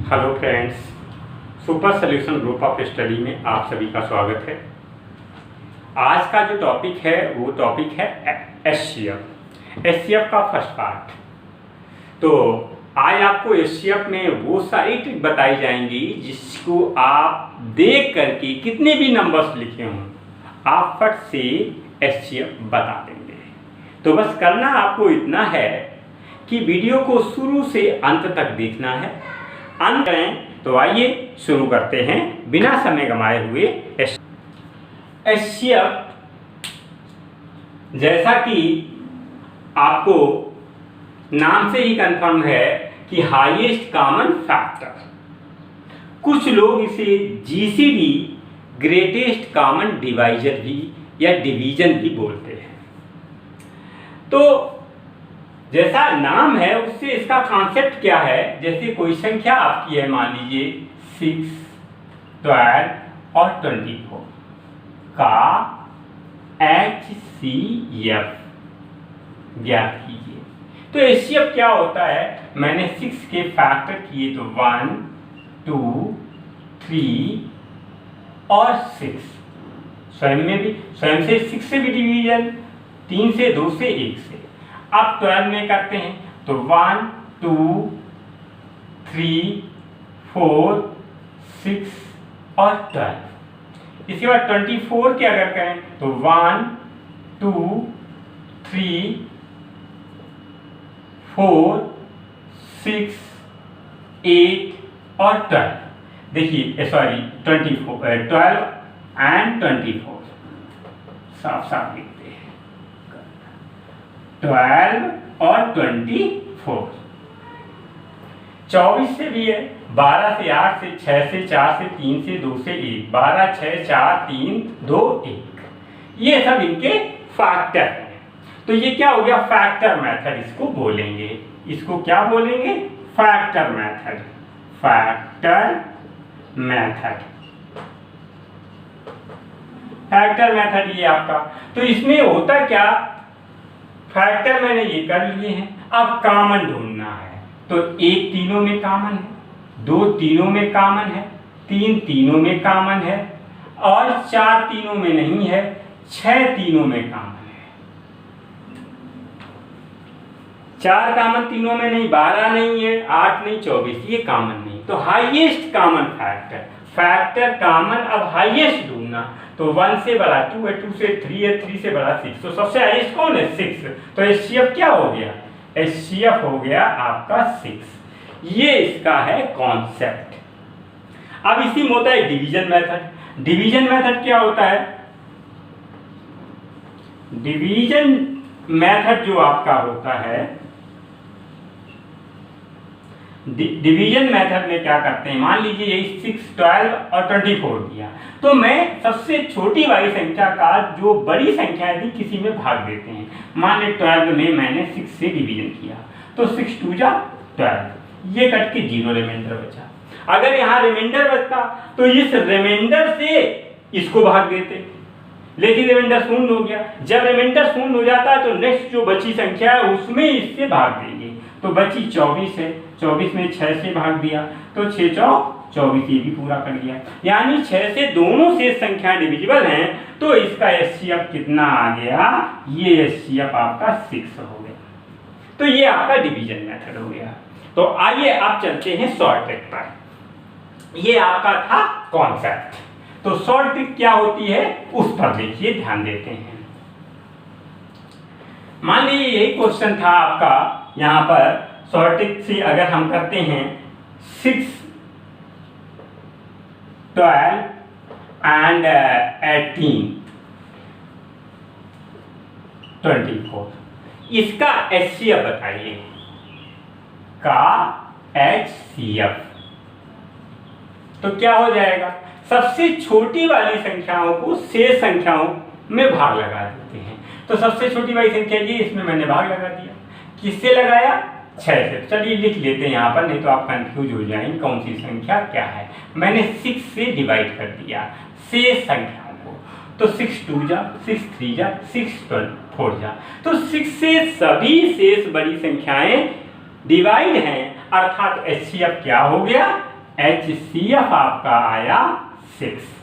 Hello friends, super solution group of study में आप सभी का स्वागत है। आज का जो टॉपिक है वो टॉपिक है एचसीएफ का फर्स्ट पार्ट। तो आज आपको एचसीएफ में वो सारी ट्रिक बताई जाएंगी जिसको आप देख करके कितने भी नंबर्स लिखे हों आप फट से एचसीएफ बता देंगे। तो बस करना आपको इतना है कि वीडियो को शुरू से अंत तक देखना है। अंत करें तो आइए शुरू करते हैं बिना समय गंवाए हुए। एचसीएफ जैसा कि आपको नाम से ही कंफर्म है कि हाईएस्ट कॉमन फैक्टर, कुछ लोग इसे जीसीडी ग्रेटेस्ट कॉमन डिवाइजर भी या डिवीजन भी बोलते हैं। तो जैसा नाम है उससे इसका कॉन्सेप्ट क्या है, जैसे कोई संख्या आपकी है, मान लीजिए 6, 12 और 24 का HCF ज्ञात कीजिए। तो HCF क्या होता है, मैंने 6 के फैक्टर किए तो 1, 2, 3 और 6, स्वयं से 6 से भी डिवीजन, 3 से, 2 से, 1 से। अब 12 में करते हैं तो 1, 2, 3, 4, 6 और 12। इसके बाद 24 के अगर करें तो 1, 2, 3, 4, 6, 8 और 12। देखिए 12 एंड 24 साफ साफ लिखते हैं, 12 और 24। 24 से भी है, 12 से, 8 से, 6 से, 4 से, 3 से, 2 से, 1, 12, 6, 4, 3, 2, 1। ये सब इनके फैक्टर हैं। तो ये क्या हो गया, फैक्टर मेथड इसको बोलेंगे। इसको क्या बोलेंगे, factor method. Factor method, factor method ये आपका। तो इसमें होता क्या, फैक्टर मैंने ये कर लिए हैं, अब कॉमन ढूंढना है। तो 1 तीनों में कॉमन है, 2 तीनों में कॉमन है, 3 तीनों में कॉमन है और 4 तीनों में नहीं है, 6 तीनों में कॉमन है। 4 कॉमन तीनों में नहीं, 12 नहीं है, 8 नहीं, 24, ये कॉमन नहीं। तो highest common factor, factor common, अब हाईएस्ट ढूंढना। तो 1 से बड़ा 2 है, 2 से 3 है, 3 से बड़ा 6। तो सबसे हाईएस्ट कौन है, 6। तो एचसीएफ क्या हो गया, एचसीएफ हो गया आपका 6। ये इसका है कॉन्सेप्ट। अब इसी में होता है डिवीजन मेथड। डिवीजन मेथड क्या होता है, डिवीजन मेथड जो आपका होता है, डिवीजन मेथड में क्या करते हैं, मान लीजिए यही 6, 12 और 24 दिया, तो मैं सबसे छोटी वाली संख्या का जो बड़ी संख्या है किसी में भाग देते हैं। मान लीजिए 12 में मैंने 6 से डिवीजन किया तो 6 2 जा 12, ये कट के 0 रिमाइंडर बचा। अगर यहाँ रिमाइंडर बचता तो इस रिमाइंडर से इसको भाग देते, लेकिन रिमाइंडर शून्य हो गया। जब रिमाइंडर शून्य हो जाता है तो नेक्स्ट जो बची संख्या है उसमें इससे भाग देंगे। तो बची 24 है, 24 में 6 से भाग दिया तो 6 चौक 24, ये भी पूरा कर लिया। यानी 6 से दोनों से संख्याएं डिविजिबल हैं। तो इसका एचसीएफ कितना आ गया, ये एचसीएफ आपका 6 हो गया। तो ये आपका डिवीजन मेथड हो गया। तो आइए आप चलते हैं शॉर्ट ट्रिक पर। ये आपका था कॉन्सेप्ट। तो शॉर्ट ट्रिक क्या होती है उस पर देखिए, ध्यान देते हैं। मान लीजिए यही क्वेश्चन था आपका, यहां पर शॉर्ट ट्रिक से अगर हम करते हैं 6, 12 एंड 18, 24, इसका एचसीएफ बताइए, का एचसीएफ। तो क्या हो जाएगा, सबसे छोटी वाली संख्याओं को शेष संख्याओं में भाग लगा देते हैं। तो सबसे छोटी वाली संख्या ये, इसमें मैंने भाग लगा दिया। किससे लगाया, 6 से। चलिए लिख लेते हैं यहाँ पर, नहीं तो आप कंफ्यूज हो जाएंगे कौन सी संख्या क्या है। मैंने 6 से डिवाइड कर दिया शेष संख्याओं को। तो 6 2 जा, 6 3 जा, 6 4 जा। तो 6 से सभी शेष बड़ी संख्याएं डिवाइड हैं, अर्थात एचसीएफ क्या हो गया, HCF आपका आया 6।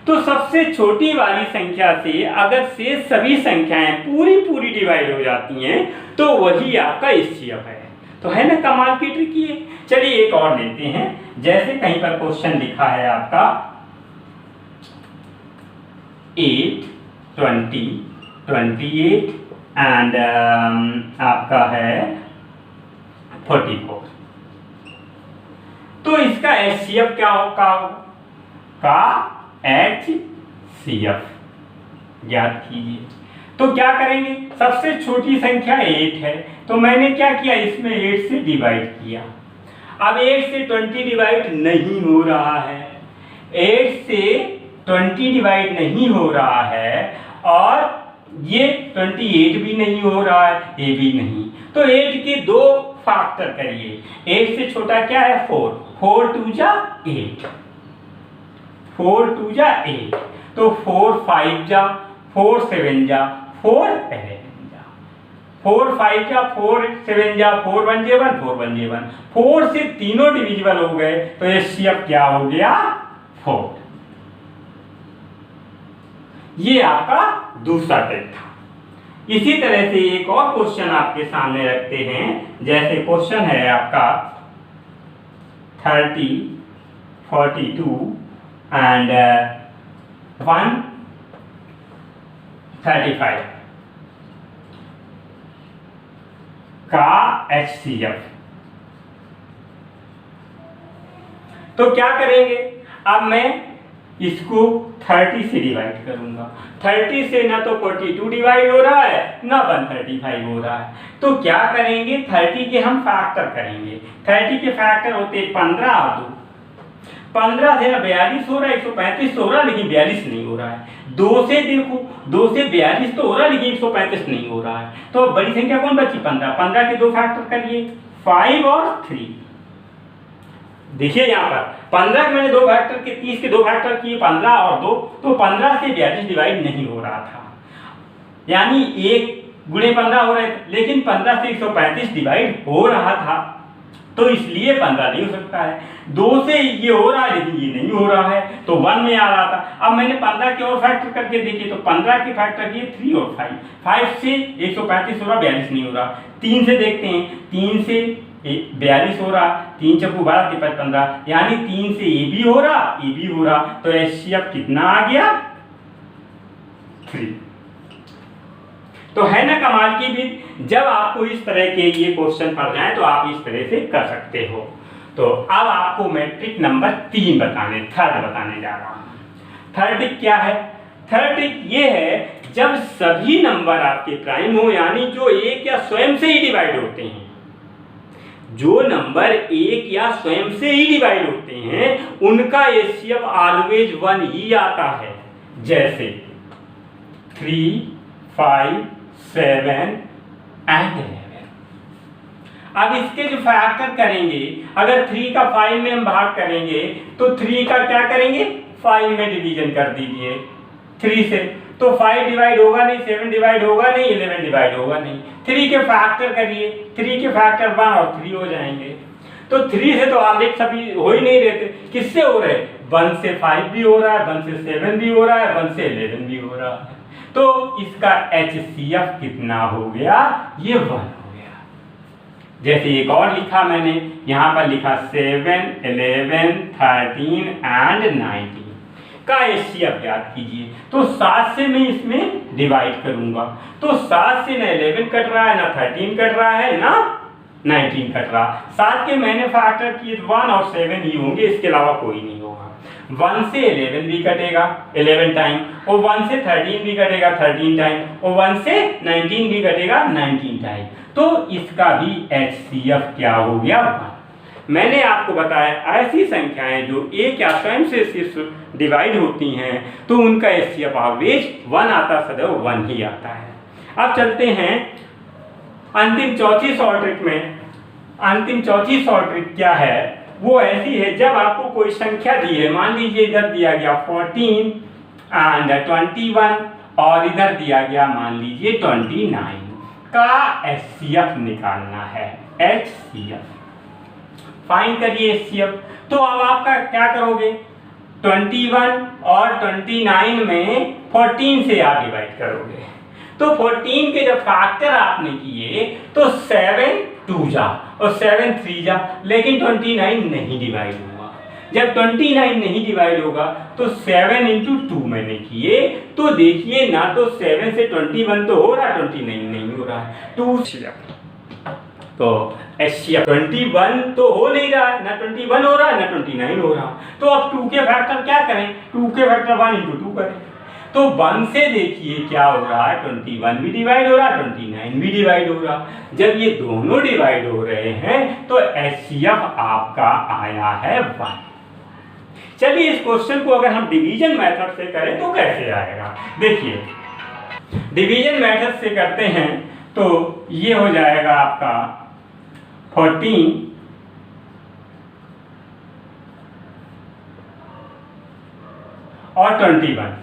तो सबसे छोटी वाली संख्या से अगर शेष सभी संख्याएं पूरी पूरी डिवाइड हो जाती हैं तो वही आपका HCF है। तो है ना कमाल की ट्रिक ये। चलिए एक और लेते हैं, जैसे कहीं पर क्वेश्चन लिखा है आपका 8, 20, 28 एंड आपका है 44। तो इसका HCF क्या होगा? का HCF ज्ञात कीजिए। तो क्या करेंगे, सबसे छोटी संख्या 8 है, तो मैंने क्या किया, इसमें 8 से डिवाइड किया। अब 8 से 20 डिवाइड नहीं हो रहा है, 8 से 20 डिवाइड नहीं हो रहा है, और ये 28 भी नहीं हो रहा है, ये भी नहीं। तो 8 के 2 फैक्टर करिए। 8 से छोटा क्या है? 4, 4 2 जा 8, 4 2 जा 8, तो 4 5 जा 4 7 जा 4 11 जा, 4 5 जा 4 7 जा 4 1 जे 1, 4 1 जे 1, 4 से तीनों डिविजिबल हो गए, तो HCF क्या हो गया? 4। ये आपका दूसरा टेस्ट था। इसी तरह से एक और क्वेश्चन आपके सामने रखते हैं, जैसे क्वेश्चन है आपका 30, 42 एंड 135 का HCF। तो क्या करेंगे, अब मैं इसको 30 से डिवाइड करूंगा। 30 से ना तो 42 डिवाइड हो रहा है, ना 135 हो रहा है, तो क्या करेंगे, 30 के हम फैक्टर करेंगे। 30 के फैक्टर होते 15 और 2, 15 से ना 42 हो रहा है, 135 हो रहा है, लेकिन 42 नहीं हो रहा है। 2 से देखो, 2 से 42 तो हो रहा है, लेकिन 135 नहीं हो रहा है। तो बड़ी संख्या कौन बची? 15। 15 के 2 फैक्टर करिए, 5 और 3। देखिए यहाँ पर 15 के मैंने 2 फैक्टर के, 30 के 2 फैक्टर किए, 15 और 2, तो 15 से 42 डिवाइड नहीं हो रहा था, यानी 1 गुणे 15 हो रहे थे, लेकिन 15 से 135 डिवाइड हो रहा था, तो इसलिए 15 नहीं हो सकता है। 2 से ये हो रहा है, लेकिन ये नहीं हो रहा है, तो 1 में आ रहा था। अब मैंने 15 के और फैक्टर करके देखिए, तो 15 के फैक्टर किए 3 और 5, 5 से 135 हो रहा, 42 नहीं हो रहा। 3 से देखते हैं, 3 से 42 हो रहा, 3 चक्कू 12 के 15, यानी 3 से ये भी हो रहा, ये भी हो रहा, तो HCF कितना आ गया? 3। तो है ना कमाल की भी। जब आपको इस तरह के ये क्वेश्चन पड़ जाए तो आप इस तरह से कर सकते हो। तो अब आपको मैं ट्रिक नंबर 3 थर्ड बताने जा रहा हूं। थर्ड ट्रिक क्या है? थर्ड ट्रिक ये है, जब सभी नंबर आपके प्राइम हो, यानी जो एक या स्वयं से ही डिवाइड होते हैं, जो नंबर एक या स्वयं से ही डिवाइड होते हैं, उनका HCF ऑलवेज 1 ही आता है। जैसे 3, 5, 7 एंड 11। अब इसके जो फैक्टर करेंगे, अगर 3 का 5 में हम भाग करेंगे, तो 3 का क्या करेंगे? 5 में डिवीजन कर दीजिए 3 से, तो 5 डिवाइड होगा नहीं, 7 डिवाइड होगा नहीं, 11 डिवाइड होगा नहीं। 3 के फैक्टर करिए, 3 के फैक्टर 1 और 3 हो जाएंगे। तो 3 से तो ऑलरेडी सभी हो ही नहीं रहते, किससे हो रहे? 1 से 5 भी हो रहा है, 1 से 7 भी हो रहा है, 1 से 11 भी हो रहा है। तो इसका HCF कितना हो गया? ये 1 हो गया। जैसे एक और लिखा मैंने, यहाँ पर लिखा 7, 11, 13 एंड 19 का HCF ज्ञात कीजिए। तो 7 से मैं इसमें डिवाइड करूंगा, तो 7 से ना 11 कट रहा है, ना 13 कट रहा है, ना 19 कट रहा। 7 के मैंने फैक्टर किए 1 और 7 ही होंगे, इसके अलावा कोई नहीं होगा। 1 से 11 भी कटेगा 11 टाइम, और 1 से 13 भी कटेगा 13 टाइम, और 1 से 19 भी कटेगा 19 टाइम। तो इसका भी HCF क्या हो गया? 1। मैंने आपको बताया ऐसी संख्याएं जो एक या स्वयं से सिर्फ डिवाइड होती हैं, तो उनका HCF ऑलवेज 1 आता, सदैव 1 ही आता है। अब चलते हैं अंतिम चौथी शॉर्ट ट्रिक में। अंतिम चौथी शॉर्ट ट्रिक क्या है? वो ऐसी है, जब आपको कोई संख्या दी है, मान लीजिए इधर दिया गया 14 एंड 21, और इधर दिया गया मान लीजिए 29, का HCF निकालना है। HCF फाइंड करिए HCF। तो अब आपका क्या करोगे, 21 और 29 में 14 से आप डिवाइड करोगे। तो 14 के जब फैक्टर आपने किए तो 7 2 जा और 7 3 जा, लेकिन 29 नहीं डिवाइड हुआ। जब 29 नहीं डिवाइड होगा तो 7 into 2 मैंने किए, तो देखिए ना तो 7 से 21 तो हो रहा, 29 नहीं हो रहा है। 2 तो HCF 21 तो हो नहीं रहा है, ना 21 हो रहा है ना 29 हो रहा। तो अब 2 के फैक्टर क्या करें, 2 के फैक्टर 1 into 2 करें। तो 1 से देखिए क्या हो रहा है, 21 भी डिवाइड हो रहा है, 29 भी डिवाइड हो रहा। जब ये दोनों डिवाइड हो रहे हैं तो HCF आपका आया है 1। चलिए इस क्वेश्चन को अगर हम डिवीजन मेथड से करें तो कैसे आएगा, देखिए डिवीजन मेथड से करते हैं तो ये हो जाएगा आपका 14 और 21।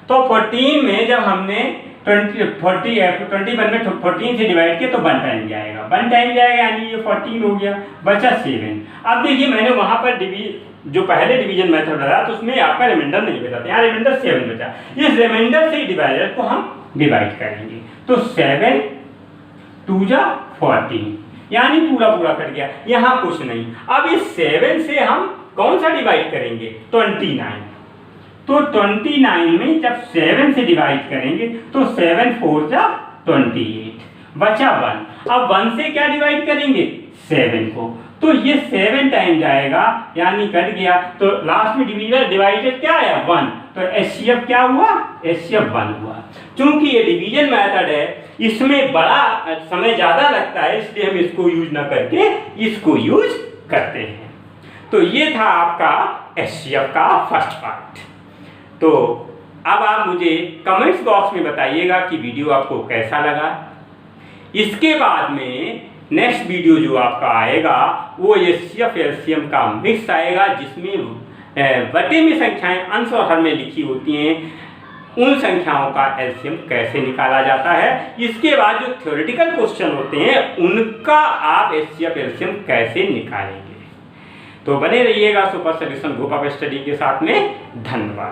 तो 14 में जब हमने 21 में 14 से डिवाइड किया तो 1 टाइम जाएगा, 1 टाइम जाएगा यानी ये 14 हो गया, बचा 7। अब देखिए मैंने वहां पर जो पहले डिवीजन मेथड बताया तो उसमें आपका रिमाइंडर नहीं बचा, यहाँ रिमाइंडर 7 बचा। इस रिमाइंडर से डिवाइडर को हम डिवाइड करेंगे तो 7 2 जा 14 यानी पूरा कट गया, यहाँ कुछ नहीं। अब इस 7 से हम कौन सा डिवाइड करेंगे, 29। तो 29 में जब 7 से डिवाइड करेंगे तो 7 4 जा 28, बचा 1। अब 1 से क्या डिवाइड करेंगे, 7 को, तो ये 7 टाइम जाएगा यानी कट गया। तो लास्ट में डिवाइडेड क्या आया, 1। तो HCF क्या हुआ, HCF 1 हुआ। चूंकि ये डिवीजन मेथड है, इसमें बड़ा समय ज्यादा लगता है, इसलिए हम इसको यूज ना करके इसको यूज करते हैं। तो ये था आपका HCF का फर्स्ट पार्ट। तो अब आप मुझे कमेंट्स बॉक्स में बताइएगा कि वीडियो आपको कैसा लगा। इसके बाद में नेक्स्ट वीडियो जो आपका आएगा वो HCF LCM का मिक्स आएगा, जिसमें बटे में संख्याएं अंश और हर में लिखी होती हैं, उन संख्याओं का LCM कैसे निकाला जाता है। इसके बाद जो थ्योरेटिकल क्वेश्चन होते हैं उनका आप HCF LCM कैसे निकालेंगे। तो बने रहिएगा super solution group of study के साथ में। धन्यवाद।